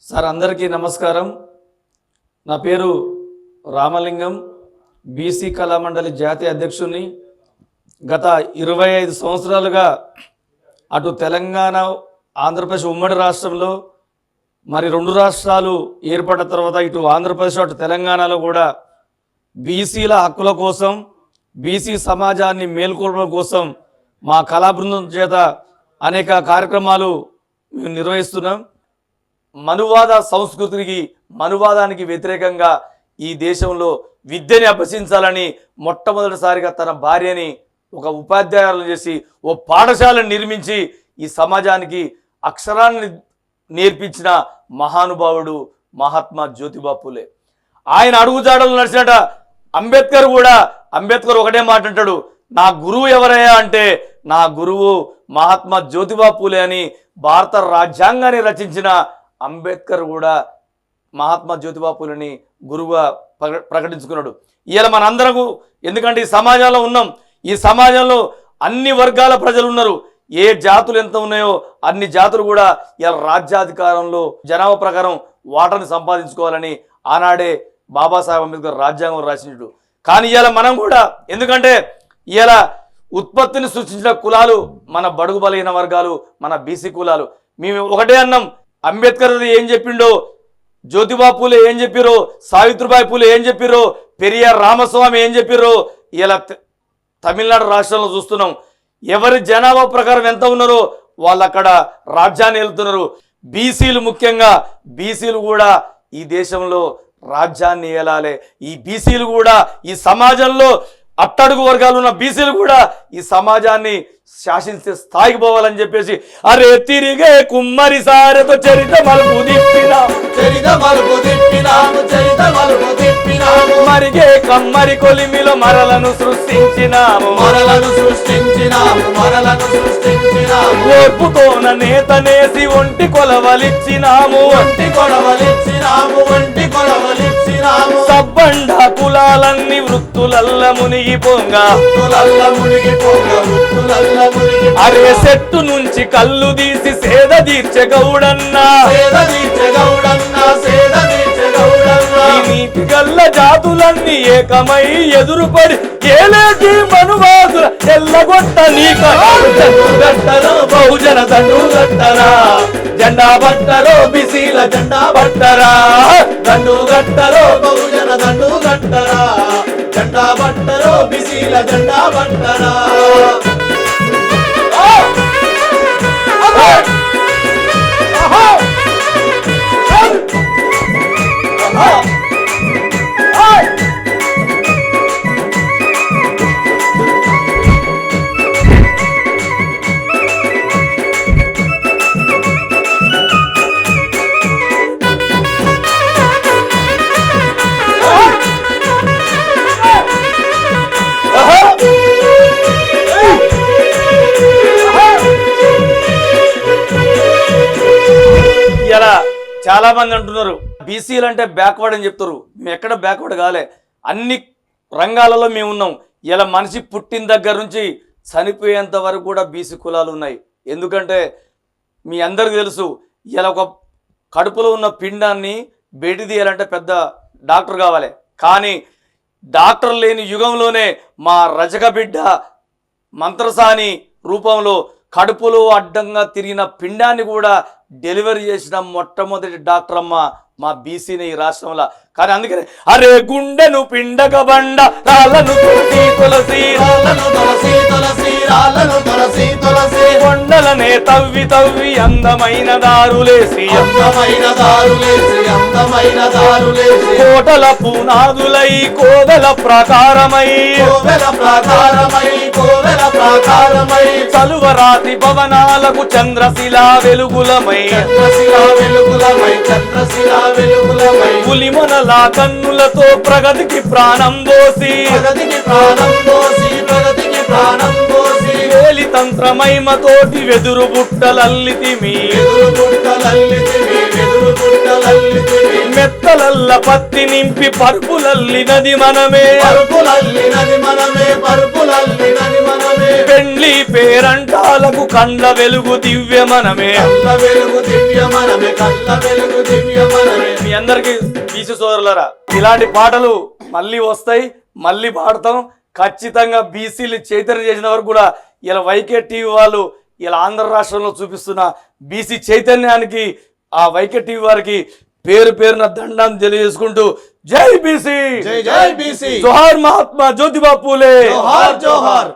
Sir అందరికీ నమస్కారం. నా పేరు రామలింగం, బీసీ కళామండలి జాతీయ అధ్యక్షుడిని. గత 25 సంవత్సరాలుగా అటు తెలంగాణ, ఆంధ్రప్రదేశ్ ఉమ్మడి రాష్ట్రంలో మరి 2 రాష్ట్రాలు ఏర్పడిన తర్వాత ఇటు ఆంధ్రప్రదేశ్ అటు తెలంగాణలో కూడా బీసీల హక్కుల కోసం, బీసీ సమాజాన్ని మేల్కొల్పడం కోసం మా కళా బృందం చేత అనేక కార్యక్రమాలు మేము నిర్వహిస్తున్నాం. మనువాద సంస్కృతికి, మనువాదానికి వ్యతిరేకంగా ఈ దేశంలో విద్యని అభ్యసించాలని మొట్టమొదటిసారిగా తన భార్యని ఒక ఉపాధ్యాయులను చేసి ఓ పాఠశాలను నిర్మించి ఈ సమాజానికి అక్షరాన్ని నేర్పించిన మహానుభావుడు మహాత్మా జ్యోతిబా పూలే. ఆయన అడుగుజాడలు నడిచినట అంబేద్కర్ ఒకటే మాట అంటాడు, నా గురువు ఎవరయ్యా అంటే నా గురువు మహాత్మా జ్యోతిబా పూలే అని భారత రాజ్యాంగాన్ని రచించిన అంబేద్కర్ కూడా మహాత్మా జ్యోతిబా పూలేని గురువుగా ప్రకటించుకున్నాడు. ఇవాళ మనందరకు, ఎందుకంటే ఈ సమాజంలో ఉన్నాం, ఈ సమాజంలో అన్ని వర్గాల ప్రజలు ఉన్నారు. ఏ జాతులు ఎంత ఉన్నాయో అన్ని జాతులు కూడా ఇలా రాజ్యాధికారంలో జనాభా ప్రకారం వాటాను సంపాదించుకోవాలని ఆనాడే బాబాసాహెబ్ అంబేద్కర్ రాజ్యాంగం రాసినట్టు. కానీ ఇవాళ మనం కూడా, ఎందుకంటే ఇవాళ ఉత్పత్తిని సృష్టించిన కులాలు మన బడుగు బలహీన వర్గాలు, మన బీసీ కులాలు. మేము ఒకటే అన్నాం, అంబేద్కర్ ఏం చెప్పిండో, జ్యోతిబా పూలే ఏం చెప్పిరో, సావిత్రిబాయి పూలే ఏం చెప్పిరో, పెరియార్ రామస్వామి ఏం చెప్పిరో, ఇలా తమిళనాడు రాష్ట్రంలో చూస్తున్నాం. ఎవరి జనాభా ప్రకారం ఎంత ఉన్నారో వాళ్ళు అక్కడ రాజ్యాన్ని వెళ్తున్నారు. బీసీలు, ముఖ్యంగా బీసీలు కూడా ఈ దేశంలో రాజ్యాన్ని ఏలాలి. ఈ బీసీలు కూడా ఈ సమాజంలో అట్టడుగు వర్గాలు ఉన్న బీసీలు కూడా ఈ సమాజాన్ని శాసించే స్థాయికి పోవాలని చెప్పేసి అరే తిరిగే కుమ్మరి సారెతో చరిత మలుపు తిప్పినాము, మరిగే కమ్మరి కొలిమిలో మరలను సృష్టించినాము, ఓర్పుతోన నేతనేసి ఒంటి కొలవలిచ్చినాము, సబ్బండ కులాలన్నీ వృత్తులల్ల మునిగిపోంగా, అరే చెట్టు నుంచి కళ్ళు తీసి సేద తీర్చే గౌడన్నా, నీతి గల్ల జాతులన్నీ ఏకమై ఎదురుపడి ఏలేటి మనువాదుల ఎల్లగొట్ట నీకట్టరో బహుజన దండుగట్టరా, జెండా బట్టరో బిసీల జెండా బట్టరా, దండుగట్టరో బహుజన దండుగట్టరా, జెండా బట్టరో బిసీల జెండా బట్టరా. చాలా మంది అంటున్నారు బీసీలు అంటే బ్యాక్వర్డ్ అని చెప్తారు. మేము ఎక్కడ బ్యాక్వర్డ్ కాలే, అన్ని రంగాలలో మేము ఉన్నాం. ఇలా మనిషి పుట్టిన దగ్గర నుంచి చనిపోయేంత వరకు కూడా బీసీ కులాలు ఉన్నాయి. ఎందుకంటే మీ అందరికీ తెలుసు, ఇలా ఒక కడుపులో ఉన్న పిండాన్ని బయట తీయాలంటే పెద్ద డాక్టర్ కావాలి. కానీ డాక్టర్ లేని యుగంలోనే మా రజక బిడ్డ మంత్రసాని రూపంలో కడుపులో అడ్డంగా తిరిగిన పిండాన్ని కూడా డెలివరీ చేసిన మొట్టమొదటి డాక్టర్ అమ్మ మా బీసీని ఈ రాష్ట్రంలో. కానీ అందుకనే అరే గుండెను పిండగ బండ రాళ్ళను కొండలనే తవ్వి తవ్వి అందమైన దారులేసి కోటల పునాదులై కోవెల ప్రాకారమై చలువరాతి భవనాలకు చంద్రశిలా వెలుగులమై పులిమొనలా కన్నులతో ప్రగతికి ప్రాణం పోసి వేలి తంత్రమైమతోటి వెదురు బుట్టలల్లితిమి మెత్తలల్ల పత్తి నింపి పరుపులల్లినది మనమే, పెండ్లి పేరంటాలకు కండ్ల వెలుగు దివ్య మనమే. మీ అందరికి బీసీ సోదరులరా, ఇలాంటి పాటలు మళ్ళీ వస్తాయి, మళ్ళీ పాడతాం ఖచ్చితంగా. బీసీలు చైతన్యం చేసిన వరకు కూడా ఇలా వైకే టీవీ వాళ్ళు ఇలా ఆంధ్ర రాష్ట్రంలో చూపిస్తున్న బీసీ చైతన్యానికి ఆ వైకే టీవీ వారికి పేరు పేరున దండం తెలియజేసుకుంటూ జై బీసీ, జై జై బీసీ, జోహార్ మహాత్మా జ్యోతిబా పూలే, జోహార్ జోహార్.